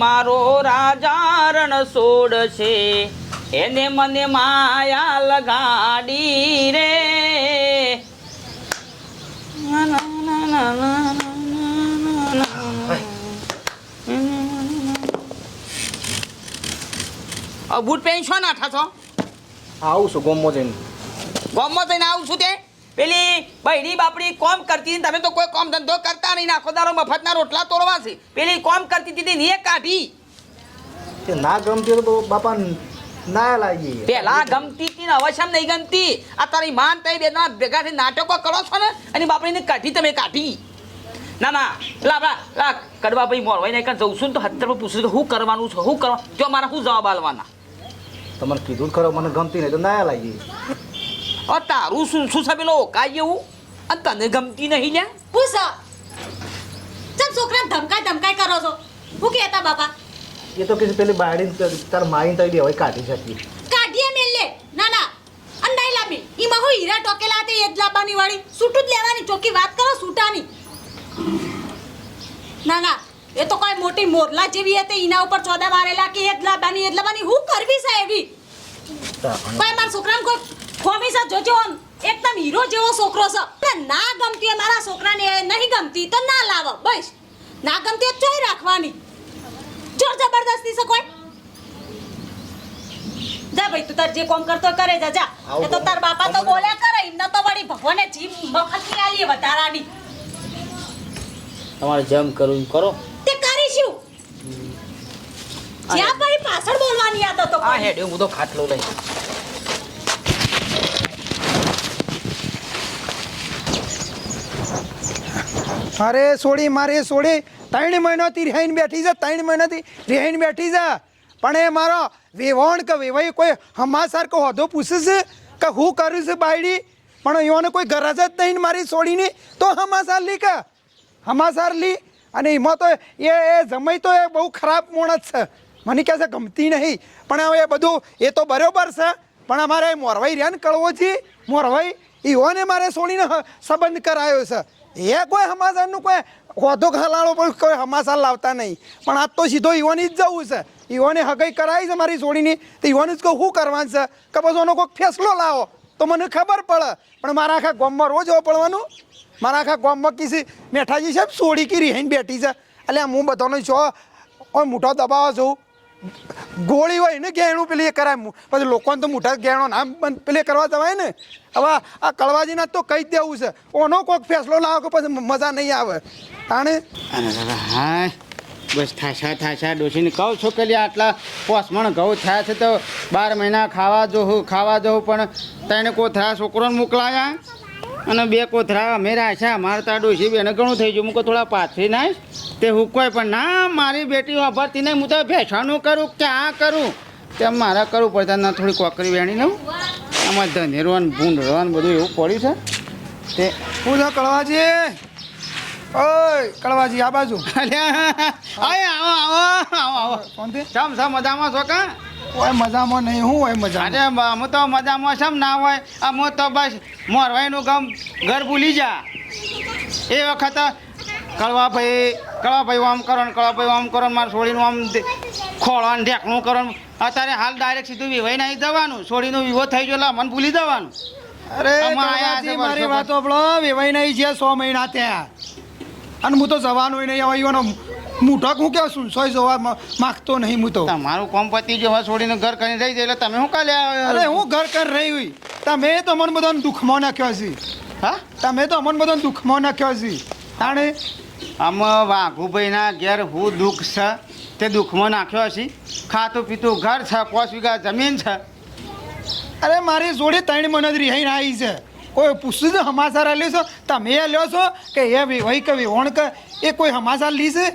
મારો રાજા રણ છોડશે, એને મને માયા લગાડી રે. બૂટ પહેરી છો નાઠા છો? આવું છું ગોમમાં જઈને. ગોમમાં જઈને આવું છું તે પેલી બૈરી બાપડી કોમ કરતી તમે તો કોઈ કોમ ધંધો કરતા નહીં, આખો દારો મફતના રોટલા તોડવા છે. પેલી કોમ કરતી હતી ને એ કાઢી તે ના ગમતી તો બાપા ના લાગી. પેલા ગમતી હતી ને હવે શેમ નહીં ગમતી? આ તારી માન તઈ બેના ભેગા થઈ નાટકો કરો છો ને અને બાપડીને કાઢી તમે કાઢી. ના ના લા કડવા ભાઈ મોરવાઈ નહીં જઉં છું ને તો હત્તર પર પૂછ્યું કે શું કરવાનું છે, શું કરવા જો મારા શું જવાબ આલવાના? તમને કીધું ખરો મને ગમતી નહીં તો ના લાગી. તારું શું શું છે પેલો કાઈ એવું અને તને ગમતી નહીં ને? પૂછ ચમ છોકરા ધમકાઈ કરો છો? હું કહેતા બાપા એ તો કે પેલી બાયડી તાર માઈને તઈ દેવાય કાઢી શકીએ. કાઢીએ મેલે ના ના અને નહીં લાવી ઈમાં હું હીરા ટોકેલા તે એજ લાવવાની વાળી સૂટું જ લેવાની ચોખ્ખી વાત કરો સૂટાની. ના ના એ તો કોઈ મોટી મોરલા જેવી હતી એના ઉપર ચોદા મારેલા કે એજ લાવવાની હું કરવી છે એવી? કોઈ મારા છોકરાને કોઈ ખોમી છે જોજો એકદમ હીરો જેવો છોકરો છે. ના ગમતી હોય મારા છોકરાને નહીં ગમતી તો ના લાવો બસ. ના ગમતી તો ચોઈ રાખવાની. જોર જબરદસ્તી છે કોઈ? જા ભાઈ તું તાર જે કામ કરતો કરે જા. એ તો તાર બાપા તો બોલ્યા કરે એમને તો વળી ભગવાને જીભ મફતની આલી વધારાની. તમારે જેમ કરવું કરો તે કરીશું. જ્યાં ભાઈ પાછળ બોલવાની યાદ હતો. આ હેડ હું તો ખાટલો લઈ. અરે સોડી મારે સોડી 3 મહિનાથી રિહાઈને બેઠી છે, 3 મહિનાથી રિહાઈને બેઠી છે. પણ એ મારો વેવણ કે વેવાઈ કોઈ હમાસાર કે હોદો પૂછે છે કે હું કરું છું બાયડી, પણ એઓને કોઈ ગરજ જ નહીં મારી સોડીની તો હમાસાર લી કે હમાસાર લી. અને એમાં તો એ જમાઈ તો એ બહુ ખરાબ માણસ છે, મને કહે છે ગમતી નહીં. પણ હવે એ બધું એ તો બરાબર છે, પણ અમારે મોરવાઈ રહ્યા ને કળવોજી મોરવાઈ એઓને મારે સોડીને સંબંધ કરાયો છે. એ કોઈ હમાસારનું કોઈ હોદો ખલાળો પણ કોઈ હમાસાર લાવતા નહીં. પણ આજ તો સીધો ઈવોની જ જવું છે, ઈવોને હગાઈ કરાવી છે મારી સોડીની તો ઈવોને જ કહું શું કરવાનું છે કે બસ એનો કોઈક ફેસલો લાવો તો મને ખબર પડે. પણ મારા આખા ગામમાં રોજ હોવું પડવાનું. મારા આખા ગામમાં કીધી મેઠાજી સાહેબ સોડી કી રીહાઈને બેઠી છે. એટલે હું બધાનો છો મોટો દબાવો છું. ગોળી હોય ને ગેણું પેલી એ કરાય પછી લોકોને તો મોટા ગેણો નામ પેલી કરવા જવાય ને. હવે આ કળવાજીના તો કહી જ દેવું છે ઓનો કોઈક ફેસલો લાવો કે પછી મજા નહીં આવે. તાણે હા બસ થાશા ડોશીને કહું છું કે આટલા પોસમણ ઘઉં થયા છે તો 12 મહિના ખાવા જવું પણ તને કોથરા છોકરોને મોકલાયા અને 2 કોથરા અમે રાખ્યા. મારે તાર ડોશી બેને ઘણું થઈ ગયું. મૂકો થોડા પાથરી નાખ તે હુકવાય પણ ના મારી બેટી વાપરતી નહીં. હું તો ભેંસવાનું કરું ક્યાં કરું તેમ મારા કરવું પડતા ના થોડી કોકરી વેણી લઉં. આમાં ધનેરવાનું ભૂંડવાનું બધું એવું પડ્યું છે તે હું છે કળવાજી. ઓય કળવાજી આ બાજુ આવો સમ મજામાં છો કા? હોય મજામાં નહીં હું હોય મજા. અરે અમે તો મજામાં સમ ના હોય અમે તો બસ મોરવાઈનું ઘર ભૂલી જા. એ વખત કળવાભાઈ આમ કરો ને કળવાભાઈ આમ કરો ને મારે છોડીનું આમ ખોળવાનું ઢેકણું કરો. અત્યારે હાલ ડાયરેક્ટ સીધું વિવાહ નહીં જવાનું. છોડીનો વિવો થઈ ગયો એટલે મને ભૂલી જવાનું. અરે મારી વાત આપણો વેવાઈ નહીં છે 100 મહિના ત્યાં અને હું તો જવાનું નહીં. હવે એવાનો મૂઠક હું કેવું સુનસોય જોવા માગતો નહીં. હું તો તમારું કોમ પતી જો હવે છોડીને ઘર કરીને રહી જાય એટલે તમે શું કાલે? અરે હું ઘર કર રહી હોય તમે તો મને બધાને દુઃખમાં નાખ્યો છે. હા તમે તો અમને બધાને દુઃખમાં નાખ્યો છે. તાણે આમાં વાઘુભાઈના ઘેર હું દુઃખ છે તે દુઃખમાં નાખ્યો છે. ખાતું પીતું ઘર છે, 5 વીઘા જમીન છે. અરે મારી જોડે 3 મહિના રિહાઈને આવી છે. કોઈ પૂછ્યું છે હમાસાર લ્યો છો તમે લ્યો છો કે એ વહી કે વિહોણ કે એ કોઈ હમાસાર લી છે?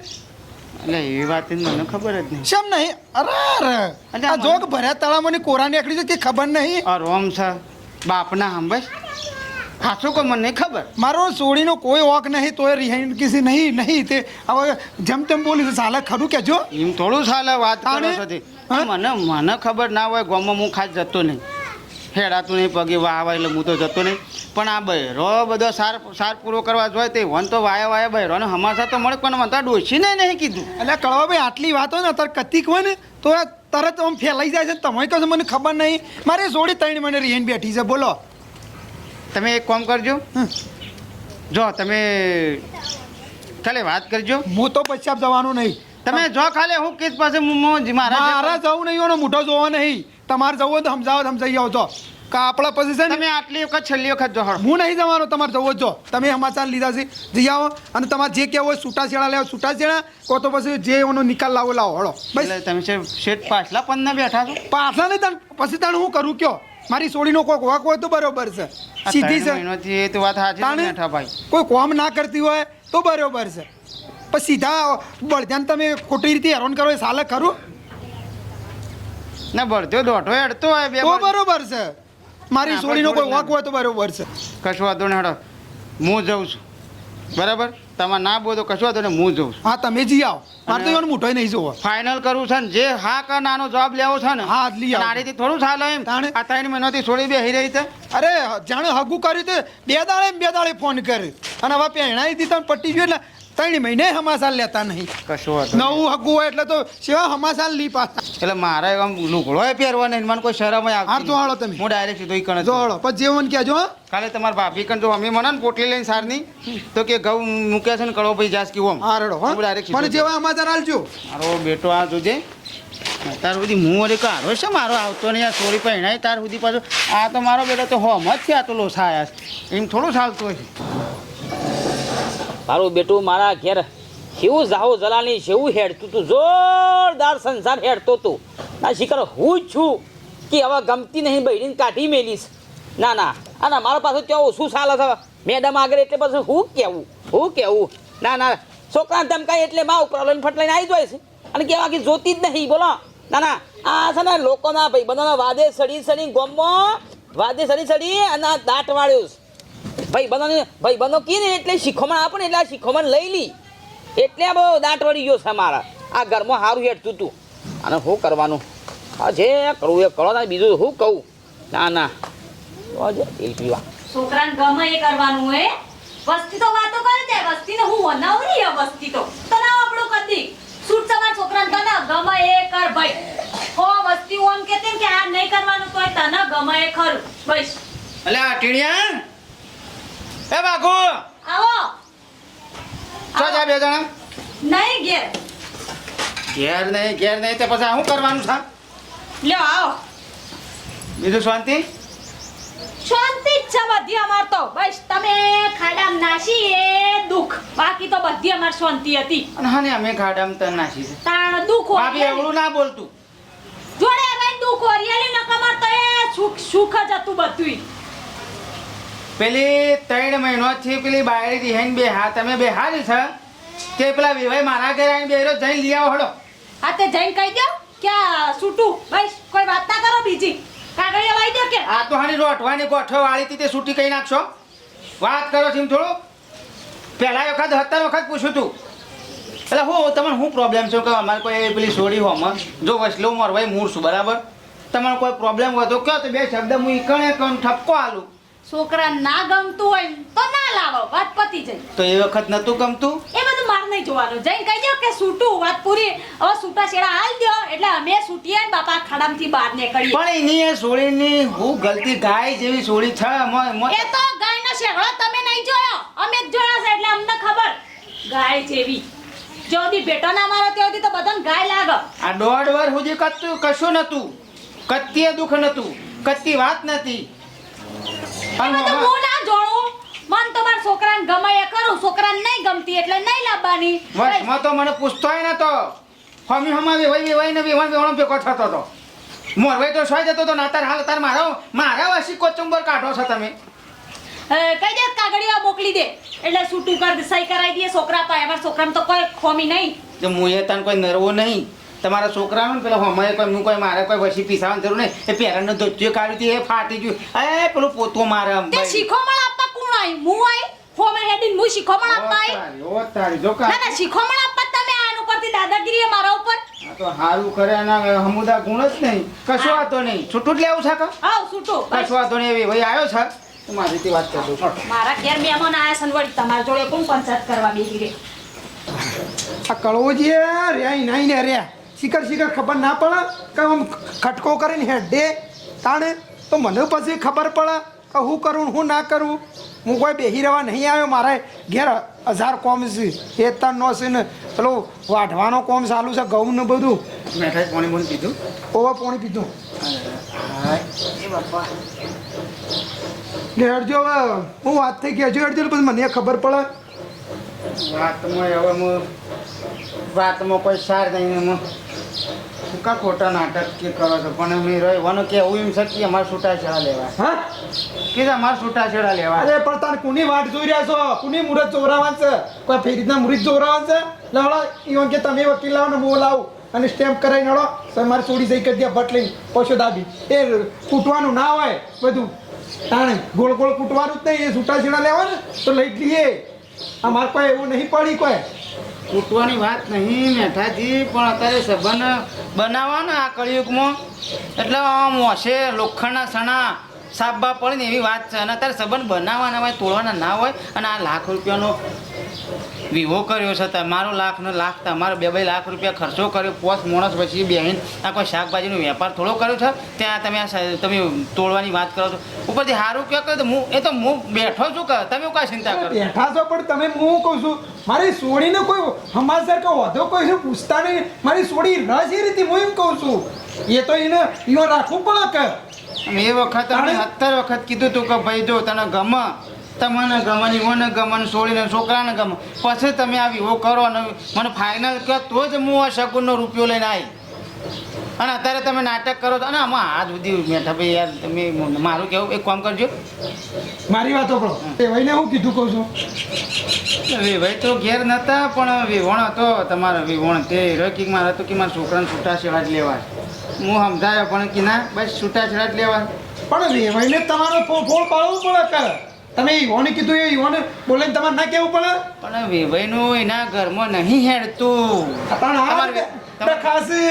એટલે એવી વાત મને ખબર જ નહીં. શેમ નહીં? અરે આ જોગ ભર્યા તળામાં કોરા નીકળી છે કે ખબર નહીં? રોમ છે બાપના હંબસ ખાસું કોઈ મને નહીં ખબર. મારો સોડીનો કોઈ વોક નહીં તોય રિહાઈન કીધી નહીં તે હવે જેમ તેમ બોલી છે ચાલે ખરું કેજો. એમ થોડું ચાલે વાત કરો છો. મને ખબર ના હોય ગામમાં હું ખાસ જતો નહીં હેડાતું નહીં પગે વાવા એટલે હું તો જતો નહીં પણ આ બહેરો બધો સાર પૂરો કરવા જોઈએ તે વન તો વાયા બહેરોને હમાસા તો મળે પણ મને ડોસીને નહીં કીધું. એટલે કળવાભાઈ આટલી વાત હોય ને તાર કતિક હોય ને તો આ તરત આમ ફેલાઈ જાય છે. તમે કહો છો મને ખબર નહીં, મારે સોડી 3 મહિને રહીને બેઠી છે. બોલો તમે એક કામ કરજો, જો તમે ખાલી વાત કરજો. હું તો પશ્ચાપ જવાનું નહીં. તમે જો ખાલી હું કીધ પાસે મારા જવું નહીં હોય ને મોઢો જોવો નહીં. તમારે જવું હોય તો સમજાવો, સમજાઈ આવો છો કે આપણા પછી છે ને તમે આટલી વખત છેલ્લી વખત જો હળ હું નહીં જવાનો. તમારે જવો જ જો. તમે સમાચાર લીધા છે જઈ આવો અને તમારે જે કહેવું હોય છૂટાછેડા લેવો છૂટાછેડા, કહો તો પછી જે એનો નિકાલ લાવો હળો. બસ એટલે તમે શેઠ પાછલા પન્ના બેઠા છો. પાછા નહીં તાણ પછી તાણ હું કરું કયો? મારી સોડીનો કોઈ વાક હોય તો બરોબર છે, સીધી છે. મહિનોથી એ તો વાત સાચી છે બેઠા ભાઈ. કોઈ કોમ ના કરતી હોય તો બરોબર છે, પણ સીધા બળદ્યાન તમે ખોટી રીતે હેરાન કરો એ સાલે ખરું ના બળતો દોઢો હેડતો હોય બે તો બરોબર છે. મારી સોડીનો કોઈ વાક હોય તો બરોબર છે. કશું વાંધો નહીં હેડો, હું જઉં છું બરાબર. તમારે ના બોલો કશું વાંધો નહીં, હું જઉં છું. હા તમે જી આવો, મારે તો એનો મોટો નહીં જોવો. ફાઇનલ કરું છે ને જે હા કે નાનો જવાબ લેવો છે ને હા લઈ આવો. નાડીથી થોડું ચાલે એમ. તાણે? આ 3 મહિનાથી છોડી બેહી રહી છે. અરે જાણે હગું કર્યું તે 2 દાડે ફોન કરે અને હવે પહેણાઈ દીધા પટ્ટી ગયું એટલે 3 મહિને હમાસાલ લેતા નહીં. કશું વાંધો નવું હગું હોય એટલે તો સેવા હમાસાલ લી પાછા. એટલે મારે આમ લુગડો પહેરવા નહીં, મને કોઈ શરમ હાર આવતી તો હાલો તમે હું ડાયરેક્ટ સીધો ઈ કણ જ જો હાલો પછી જેવન કહેજો. હા કાલે તમારા ભાભી કણ જો અમે મને ને પોટલી લઈને સારની તો કે ઘઉં મૂક્યા છે ને કળો ભાઈ જાસ કેવો હા રડો. હા હું direct મને સીધો જેવા સમાચાર આલજો. મારો બેટો આ જોજે તાર સુધી હું વળી કાઢો છે મારો આવતો નહીં. આ સોરી પહેણાય તાર સુધી પાછો આ તો મારો બેટો તો હોમ જ છે. આ તો લોસા આયા છે એમ થોડું ચાલતું હોય છે. મારું બેટું મારા ઘેર કેવું જાહો જલાની જેવું હેડતું તું, જોરદાર સંસાર હેડતો તું. ના શિખર હું જ છું કે હવે ગમતી નહીં બહેરીને કાઢી મેલીશ. ના ના ના મારા પાસે ત્યાં ઓછું ચાલે છે મેડમ આગળ, એટલે પછી હું કેવું. ના ના છોકરાને ધમકાય એટલે માં ઉપર લઈને ફટલાઈને આવી જાય છે અને કેવા કે જોતી જ નહીં. બોલો ના ના આ છે ને લોકોના ભાઈબંધોના વાદે સડી ગોમમાં વાદે સડી અને આ દાંટ વાળ્યું ભાઈબંધો કી ને એટલે શીખોમણ આપે ને એટલે આ શીખોમણ લઈ લી એટલે આ બહુ દાંટ વળી ગયો છે મારા. આ ઘરમાં સારું હેઠતું તું અને શું કરવાનું? હા જે કરવું એ કરો. બીજું શું કહું? ના ના તેલ પીવા છોકરાને ગમે એ કરવાનું હે. વસ્તી તો વાતો કરે જાય, વસ્તીને હું વનાવરી હે. વસ્તી તો તને આપણું કદી સૂટ તમાર છોકરાને તને ગમે એ કર ભાઈ. હો વસ્તી ઓમ કેતે કે આ નહીં કરવાનું તોય તને ગમે એ ખરું. બસ અલે આ ટીણિયા એ બાગુ આવો ચો જા બે જણા. નહીં ઘેર નહીં તે પછી શું કરવાનું છે? લ્યો આવો. બીજું શાંતિ? શાંતિ જ છે બધી અમાર તો. બસ તમે ખાડામાં નાસી એ દુઃખ, બાકી તો બધી અમાર શાંતિ હતી. અને હા ને અમે ખાડામાં તન નાસી છે. તાણ દુઃખ ભાભી હોય એવડું ના બોલતું. જોડે ભાઈ દુઃખ ઓરિયાલી ન કમર તો એ સુખ જ હતું બધુંય. પેલી 3 મહિનોથી પેલી બાયડી રિહાઈને બે હા તમે બે હારી છે તે પેલા વિવાય મારા ઘરે આવીને બેરો જઈને લઈ આવો હળો. હા તે જઈને કહી દો કે આ છૂટું. બસ કોઈ વાત ના કરો બીજી. કાગળિયા લાવી દો કે આ તો હાની રોટવાની ગોઠો વાળી હતી તે છૂટી કઈ નાખશો. વાત કરો છો એમ થોડું. પહેલા વખત 17 વખત પૂછ્યું તું એટલે હું તમને શું પ્રોબ્લેમ છે કે અમારે કોઈ પેલી છોડી હોમાં જો વસલો મરવાય મૂળ છું બરાબર. તમારો કોઈ પ્રોબ્લેમ હોય તો કહો તો 2 શબ્દ હું ઈકણે ઠપકો આલું. છોકરા ના ગમતું હોય ને તો ના લાવો, વાત પતી જાય. તો એ વખત નતું ગમતું એ બધું માર નહીં જોવાનું. જઈને કહી દો કે છૂટું, વાત પૂરી. હવે છૂટા છેડા હાલ દો એટલે અમે છૂટીએ ને બાપા ખાડામાંથી બહાર નીકળીએ. પણ એની એ છોડીની હું ગલતી ગાય જેવી છોડી છે એ તો ગાયનો શેગડો તમે નહીં જોયો, અમે જ જોયો છે એટલે અમને ખબર. ગાય જેવી જોદી બેટો ના મારો ત્યાંથી તો બધાને ગાય લાગે. આ 1.5 વર્ષ સુધી કશું નતું, કત્તીએ દુઃખ નતું, કત્તી વાત નથી. એમાં તો હું ના જોડું. મન તો મારા છોકરાને ગમે એ કરું, છોકરાને નહીં ગમતી એટલે નહીં લાવવાની. વર્ષમાં તો મને પૂછતોય નતો. હમી હમા વેવાઈને વેવાણ ભેગો થતો હતો. મોરવાઈ તો સોય જતો તો ના તાર હાલ તાર મારા વાસી કોચુંબર કાઢો છો તમે. કઈ દે કાગળિયા મોકલી દે એટલે છૂટું કર દે, સહી કરાવી દે. છોકરા પાસે અમારા છોકરાને તો કોઈ ખોમી નહીં. જો મુએ તને કોઈ નરવો નહીં. તમારા છોકરાનો ને પેલા હમાય કોઈ મારે કોઈ વસી પીસાવાની જરૂર નહીં. એ પેરાનો ધોતિયો કાઢ્યું હતું એ ફાટી ગયું. એ પેલું પોતો મારે તે શીખોમણ આપવા કોણ આવી? હું આવી ફોમે હેડીને હું શીખોમણ આપવા આવી. તારી જો ના ના શીખોમણ આપવા તમે આન ઉપરથી દાદાગીરી મારા ઉપર. તો સારું કરે અને હમુદા ગુણ જ નહીં કશું વાતો નહીં છૂટું જ લેવું છે કે આવ છૂટો કશું વાતો નહીં એવી ભાઈ આવ્યો છે તો મારી રીતે વાત કરતો છું મારા ઘેર મહેમાન આયા છે ને વળી તમારા જોડે કોણ પંચાયત કરવા બેસી રે આ કળવોજી રહ્યા નહીં ને રહ્યા શિખર ખબર ના પડે કે આમ ખટકો કરીને હેડે તાણે તો મને પછી ખબર પડે કે હું કરું ને હું ના કરું હું કોઈ બેસી રહેવા નહીં આવ્યો મારે ઘેર 1000 કોમ છે ખેતરનો છે ને પેલો વાઢવાનો કોમ ચાલુ છે ઘઉં ને બધું મેઠા પાણી બોણી પીધું ઓવા પાણી પીધું એ બાપા એટલે હેડજો હવે હું વાત થઈ ગઈ હજુ હેડજો પછી મને ખબર પડે વાતમાં હવે હું વાતમાં કોઈ સાર નહીં એમાં શું ખોટા નાટક કે કરો છો પણ મેં રહેવાનું કે એવું એમ છે કે અમારે છૂટાછેડા લેવા હા કે અમારે છૂટાછેડા લેવા અરે પણ તારે કોની વાટ જોઈ રહ્યા છો કોની મુહૂર્ત ચોરાવાનું છે કોઈ ફેરીના મુહૂર્ત ચોરાવાનું છે લડો ઈવન કે તમે વકીલ લાવો ને હું લાવું અને સ્ટેમ્પ કરાવીને લડો તો મારે છોડી જઈ કરી દે ભટ લઈને પોછો દાબી એ કૂટવાનું ના હોય બધું તાણે ગોળ ગોળ કૂટવાનું જ નહીં એ છૂટાછેડા લેવા ને તો લઈ જ લઈએ અમારે કોઈ એવું નહીં પડી કોઈ કૂટવાની વાત નહીં મેઠાજી પણ અત્યારે સંબંધ બનાવવાનો આ કળિયુગમાં એટલે આમ હશે લોખંડના સણા સાબા પડે ને એવી વાત છે અને અત્યારે સંબંધ બનાવવાના હોય તોડવાના ના હોય અને આ લાખ રૂપિયાનો વિવો કર્યો છે તમારો લાખ ને લાખ તમારો 2-2 લાખ રૂપિયા ખર્ચો કર્યો પોસ માણસ પછી બેહીને આ કોઈ શાકભાજીનો વેપાર થોડો કર્યો છે ત્યાં તમે તોડવાની વાત કરો છો ઉપરથી સારું કહો તો હું બેઠો છું કે તમે કોઈ ચિંતા કરો બેઠા છો પણ તમે હું કહું છું મારી સોડીને કોઈ હમાસર કે વધો કોઈ પૂછતા નહીં મારી સોડી રસ એ રીતે હું એમ કહું છું એ તો એને ઈવન રાખવું પડે કે એ વખત અમે 70 વખત કીધું તું કે ભાઈ જો તને ગમે તમને ગમવાની મને ગમન છોડીને છોકરાને ગમે પછી તમે આ વિવો કરો અને મને ફાઇનલ કહો તો જ હું આ શકુનનો રૂપિયો લઈને આવી અને અત્યારે તમે નાટક કરો છો અને આમાં આ સુધી મેઠા ભાઈ યાર તમે મારું કેવું એક કામ કરજો મારી વાતો કરો એ ભાઈને હું કીધું કહું છું ભાઈ તો ઘેર નહોતા પણ વિવણ હતો તમારો વિવણ તે રકીક મારે હતું કે મારા છોકરાને છૂટાછેડા જ લેવા હું સમજાયો પણ કે ના બસ છૂટાછેડા જ લેવા પણ વેવાઈને તમારો ફોન પાડવું પડે કે તમે ઈવોને કીધું એ ઈવોને બોલે તમારે ના કેવું પડે પણ વેવાઈનું એના ઘરમાં નહીં હેડતું પણ આ દખાશે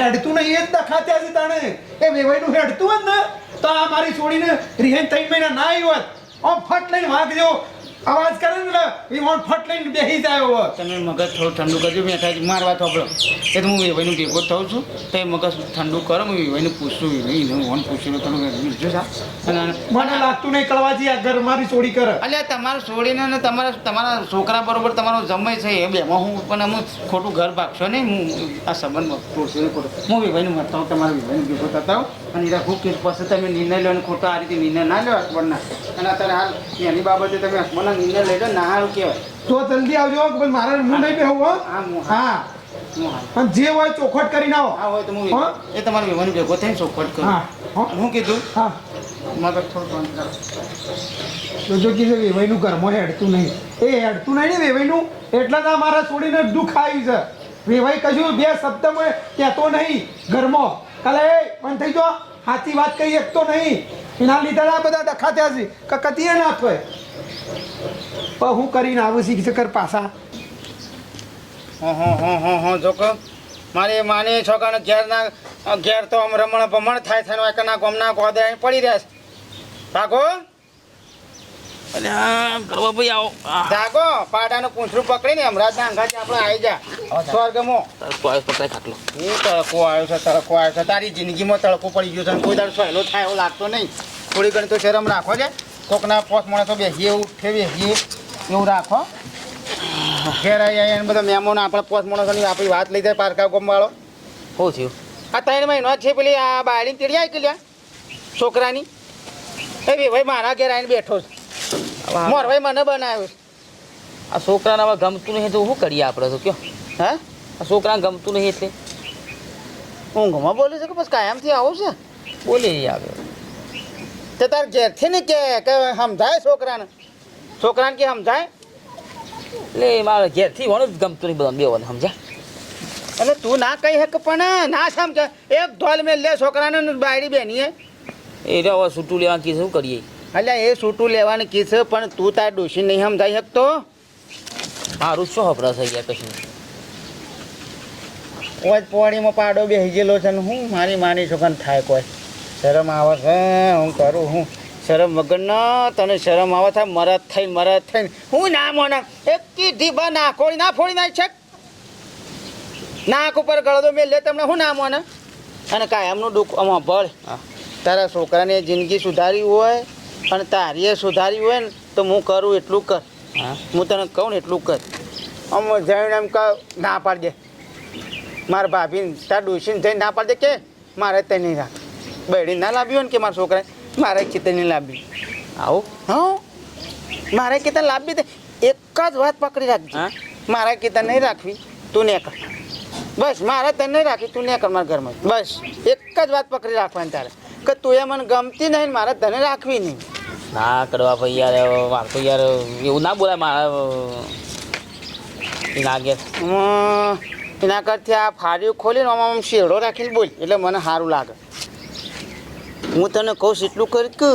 હેડતું નહીં એ જ દખાત્યા છે તાણે એ વેવાઈનું હેડતું જ ને તો આ મારી છોડીને રિહાઈન 3 મહિના ના આવ્યો હોત ફટ લઈને વાગ જેવો અવાજ કરે ને ઈવોન ફટ લઈને બેસી જાય હવે તમે મગજ થોડું ઠંડુ કરજો મેઠાજી મારવા થોભળો એ તો હું વેવાઈનું ભેગો થઉં છું તો એ મગજ ઠંડુ કરો હું વેવાઈને પૂછું એને ફોન પૂછ્યું તમે બીજું સા મને લાગતું નહીં કળવાજી આ ઘર મારી છોડી કરે અલ્યા તમારું છોડીને ને તમારા છોકરા બરોબર તમારો જમાય છે એ બેમાં હું પણ હું ખોટું ઘર ભાગશો નહીં હું આ સંબંધમાં તોડશું નહીં ખોટું હું વેવાઈનું મત થાઉં તમારા વેવાઈને ભેગો થતા હોઉં અને એના ખૂબ કેસ પછી તમે નિર્ણય લો અને ખોટો આ રીતે નિર્ણય ના લો હસબન્ડના અને અત્યારે હાલ એની બાબતે તમે હસબન્ડના નિર્ણય લઈ લો ના સારું કહેવાય તો જલ્દી આવજો કે મારે હું નહીં બેહું હા પણ જે હોય ચોખવટ કરીને આવો હા હોય તો હું એ તમારા વેવાની ભેગો થઈને ચોખવટ કરું હું કીધું હા મગજ થોડું બંધ કરો તો જો કીધું વેવાઈનું ઘરમાં હેડતું નહીં એ હેડતું નહીં ને વેવાઈનું એટલે જ આ મારા છોડીને દુઃખ આવ્યું છે વેવાઈ કશું બે શબ્દમાં કહેતો નહીં ઘરમાં કાલે પણ થઈ જો સાચી વાત કહી શકતો નહીં એના લીધે આ બધા ડખા થયા છે કે કતીએ ના થાય પણ હું કરીને આવું શીખ કર પાછા હા જો કે મારે માને છોકરાને ઘેર તો આમ રમણ ભમણ થાય છે ને કના ગમના ગોદે પડી રહ્યા છે ભાગો કરવા ભાઈ આવો જાગો પાડાનું પૂંછડું પકડીને હમણાં અંગાથી આપણે આવી જા સ્વર્ગમાં પકડાય ખાટલો એ તડકો આવ્યો છે તારી જિંદગીમાં તડકો પડી ગયો છે કોઈ દાડો સહેલો થાય એવો લાગતો નહીં થોડી ઘણી તો શરમ રાખો છે કોકના પોસ માણસો બેસીએ એવું બેસીએ એવું રાખો ઘેર આવી બધા મહેમાનો આપણે પોસ માણસોની આપણી વાત લઈ જાય પારકા ગોમવાળો શું થયું આ 3 મહિનો છે પેલી આ બાયડી તેડી આવી ગયેલી છોકરાની એ ભાઈ મારા ઘેર આવીને બેઠો છે મોર ભાઈ મને બનાવ્યો આ છોકરાને હવે ગમતું નહીં તો શું કરીએ આપણે તો કયો હે આ છોકરાને ગમતું નહીં એટલે ઊંઘમાં બોલે છે કે બસ કાયમથી આવું છે બોલી આવે તો તાર ઘેરથી ને કે સમજાય છોકરાને કે સમજાય એટલે મારે ઘેરથી વણું જ ગમતું નહીં બધા બેવાને સમજ્યા એટલે તું ના કહી હક પણ ના સમજે એક ધોલ મેં લે છોકરાને બાયડી બેની એ હવે છૂટું લેવાનું કીધું શું કરીએ એટલે એ છૂટું લેવાની કીધું પણ તું તાર ડોશી નહીં સમજાઈ શકતો મારું શું હપરા થઈ ગયા કશું ઓજ પોણીમાં પાડો બેસી ગયેલો છે ને હું મારી માની છોકરાને થાય કોઈ શરમ આવે છે હું કરું હું શરમ વગરનો તને શરમ આવે છે મરદ થઈને હું ના મોને એક કીધી બા નાખોડી ના ફોડી નાખ છે નાક ઉપર ગળદો મેં લે તમને હું ના મોને અને કાયમનું દુઃખ આમાં ભળ તારા છોકરાને જિંદગી સુધારી હોય અને તારીએ સુધારી હોય ને તો હું કરું એટલું કર હું તને કહું ને એટલું કર આમ જઈને એમ કહું ના પાડી દે મારા ભાભીને તાર ડોસીને જઈને ના પાડી દે કે મારે તે નહીં રાખ બહેડી ના લાવ્યું હોય ને કે મારા છોકરાએ મારે ખેતર નહીં લાવ્યું આવું હા મારે ખેતર લાવવી તે એક જ વાત પકડી રાખજે મારા ખેતર નહીં રાખવી તું ને કર બસ મારે તને નહીં રાખી તું ને કર મારા ઘરમાં બસ એક જ વાત પકડી રાખવાની તારે કે તું એ મને ગમતી નહીં ને મારે તને રાખવી નહીં ના કરવા ભાઈ યાર મારે તો યાર એવું ના બોલાય મારા એના આગળ એના કરતી આ ફાડ્યું ખોલીને આમ શેડો રાખીને બોલ એટલે મને સારું લાગે હું તને કહું છું એટલું કરી કે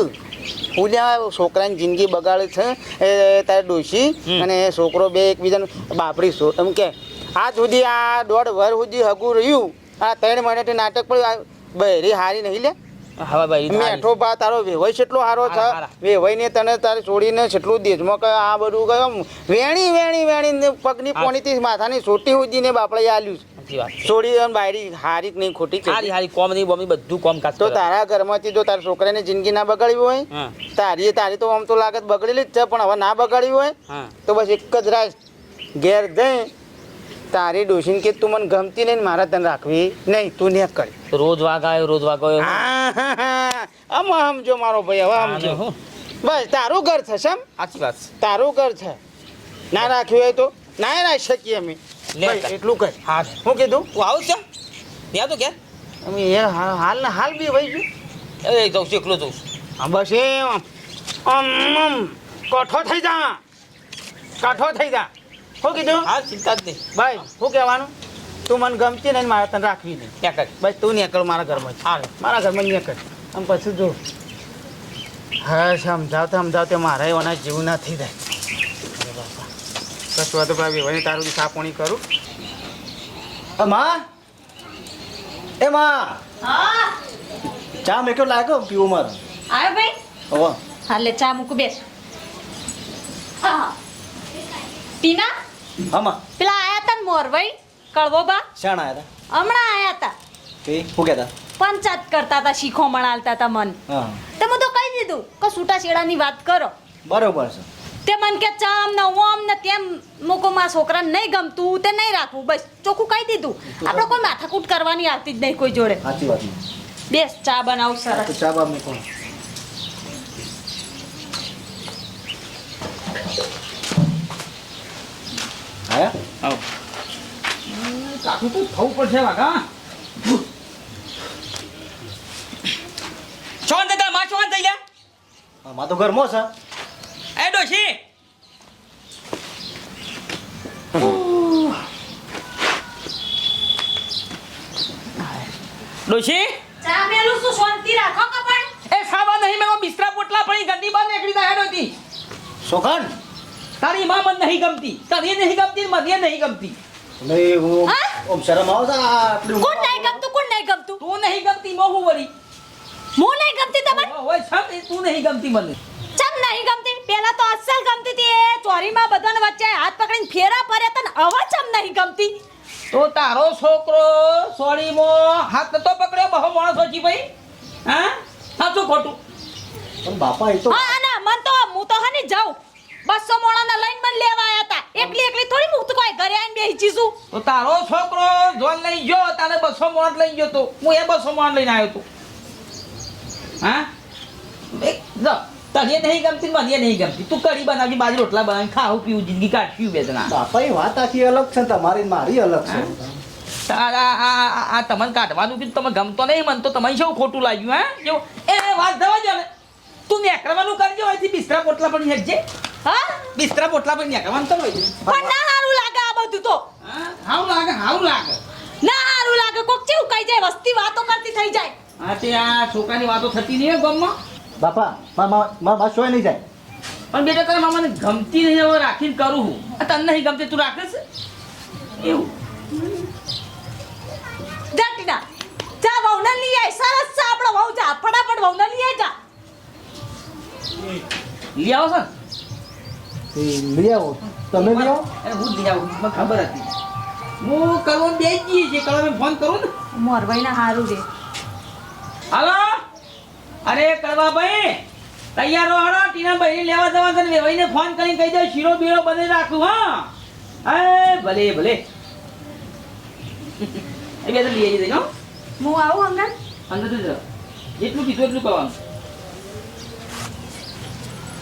હું ત્યાં છોકરાની જિંદગી બગાડે છે એ તારે ડોશી અને એ છોકરો બે એકબીજાને બાપરી છો એમ કે આજ સુધી આ 1.5 વર્ષ સુધી હગું રહ્યું આ 3 મહિનાથી નાટક પડ્યું બહેરી હારી નહીં લે હવે ભાઈ મેઠો બા તારો વેવાઈ કેટલો સારો છે વેવાઈને તને તારે છોડીને કેટલું દેશમાં કે આ બધું કયો વેણી પગની પોણીથી માથાની સોટી સુધીને બાપડે આલ્યું છોડી બાયરી હારી નહીં ખોટી હારી કોમ નહીં બોમ બધું કોમ કાઢ તો તારા ઘરમાંથી જો તારા છોકરાની જિંદગી ના બગાડી હોય તારી તો આમ તો લાગત બગડેલી જ છે પણ હવે ના બગાડી હોય તો બસ એક જ રાજ ઘેર જઈ તારી ડોશીને કે તું મને ગમતી નહીં મારા તને રાખવી નહીં તું ને કરી રોજ વાગાયો આમ સમજો મારો ભાઈ હવે સમજો બસ તારું ઘર છે સમ સાચી વાત તારું ઘર છે ના રાખ્યું હોય તો ના રાખી શકીએ અમે એટલું કર હા હું કીધું તું આવું છે ત્યાં તો ક્યાં અમે એ હાલ ને હાલ બી વહી ગયું એ જઉં છું એકલો જઉં છું હા બસ એમ કઠો થઈ જા શું કીધું હા ચિંતા જ નહીં ભાઈ શું કહેવાનું તું મને ગમતી નહીં મારે તને રાખવી નહીં ક્યાં કર બસ તું નીકળ મારા ઘરમાં હા મારા ઘરમાં નીકળ આમ પછી જો હા સમજાવતે મારે એના જેવું ના થઈ જાય કશું તો ભાઈ વળી તારું સાપોણી કરું માં એ માં હા ચા મેં કેવો લાગ્યો પીવું મારે આયો ભાઈ હવે હાલે ચા મૂકું બેસ હા ટીના હા માં પેલા આયા તા ને મોરવાઈ કળવો બા શાણ આવ્યા હમણાં આયા તા તે શું કહેતા પંચાયત કરતા હતા શીખો મણાલતા હતા મન હા તે મેં તો કહી દીધું કે છૂટા છેડાની વાત કરો બરોબર છે તે મન કે ચામ ને ઓમ ને તેમ મોકો માં છોકરાને નહીં ગમતું તે નહીં રાખવું બસ ચોખ્ખું કહી દીધું આપણે કોઈ માથાકૂટ કરવાની આવતી જ નહીં કોઈ જોડે સાચી વાત બેસ ચા બનાવું તો સરસ ચા બાપ મેં કોણ આયા આવો કાકુ તો થવું પડશે વાગા છોન દેતા માં છોન થઈ ગયા હા માં તો ઘરમાં છે એ ડોશી ડોશી ચા મેલું શું શાંતિ રાખો કે પણ એ સાવા નહીં મેં બિસ્તરા પોટલા પડી ગંદી બાર નીકળી દાહેડ હતી શોખન તારી માં મને નહીં ગમતી તારી નહીં ગમતી મને નહીં ગમતી નહીં હું હા? ઓમ શરમ આવે છે આ આપણું કોણ નહીં ગમતું કોણ નહીં ગમતું તું નહીં ગમતી મોહું વળી હું નહીં ગમતી તમને હોય છમ એ તું નહીં ગમતી મને ચમ નહીં ગમતી પેલા તો અસલ ગમતી હતી એ ચોરીમાં બધાને વચ્ચે હાથ પકડીને ફેરા ફર્યા તને હવે ચમ નહીં ગમતી તો તારો છોકરો સોળીમાં હાથ નતો પકડ્યો બહુ માણસ હતી ભાઈ હા સાચું ખોટું પણ બાપા એ તો હા ના મન તો હું તો હની જાઉં 200 મોણાના લઈને મને લેવા આયા હતા એકલી થોડી મુક્ત કોઈ ઘરે આવીને બેહી જીશું તો તારો છોકરો જોન લઈ ગયો તારે 200 મોણ લઈ ગયો તો હું એ 200 મોણ લઈને આવ્યો તો હા જો તને નહીં ગમતી મને નહીં ગમતી તું કઢી બનાવી બાજુ રોટલા બનાવી ખાવું પીવું જિંદગી કાઢ્યું બે જણા બાપા એ વાત આખી અલગ છે તમારી ને મારી અલગ છે તારા આ તમને કાઢવાનું કીધું તમે ગમતો નહીં મને તો તમને શું ખોટું લાગ્યું હા જેવું એ વાત જવા દો ને તું નેકરવાનું કરજો અહીંથી બિસ્તરા પોટલા પણ હેઠજે હા બિસ્તરા પોટલા પણ નેકરવાનું તો હોય પણ ના સારું લાગે આ બધું તો હાવ લાગે ના સારું લાગે કોક ચેવું કહી જાય વસ્તી વાતો કરતી થઈ જાય હા તે આ છોકરાની વાતો થતી નહીં ગામમાં બાપા મારા બા સોય નહીં જાય પણ બેટા તારા મામાને ગમતી નહીં હવે રાખીને કરું હું આ તને નહીં ગમતી તું રાખે છે એવું વહુને લઈ આય સરસ છે આપણો વહુ જા ફટાફટ વહુને લઈ આય જા લઈ આવો છો એ લઈ આવો તમે લઈ આવો અને હું જ લઈ આવું મને ખબર હતી હું કરવા બે જ જે કરવા ફોન કરું ને મોરભાઈને હારું રે હાલો અરે કરવા ભાઈ તૈયાર રહો હળો ટીના ભાઈ લેવા જવા છે ને ભાઈને ફોન કરીને કહી દો શીરો બીરો બની રાખું હા એ ભલે ભલે એ બે તો લઈ આવી દઈ હું આવું અંગન અંદર જ જેટલું કીધું એટલું કરવાનું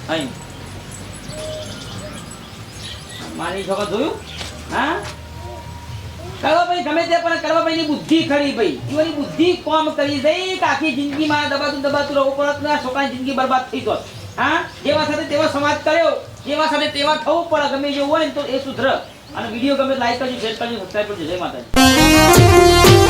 અહીં મારી છોકરા જોયું હા કરવા ભાઈ ગમે તે પણ કરવા ભાઈ ની બુદ્ધિ ખરી ભાઈ એની બુદ્ધિ કોમ કરી દઈ કે આખી જિંદગી માં દબાતું રહેવું પડત ને છોકરાની જિંદગી બરબાદ થઈ ગયો હા જેવા સાથે તેવા સમાજ કર્યો જેવા સાથે તેવા થવું પડે ગમે જેવું હોય ને તો એ સુધર અને વિડીયો ગમે લાઈક કરજો શેર કરજો સબસ્ક્રાઈબ કરજો જય માતાજી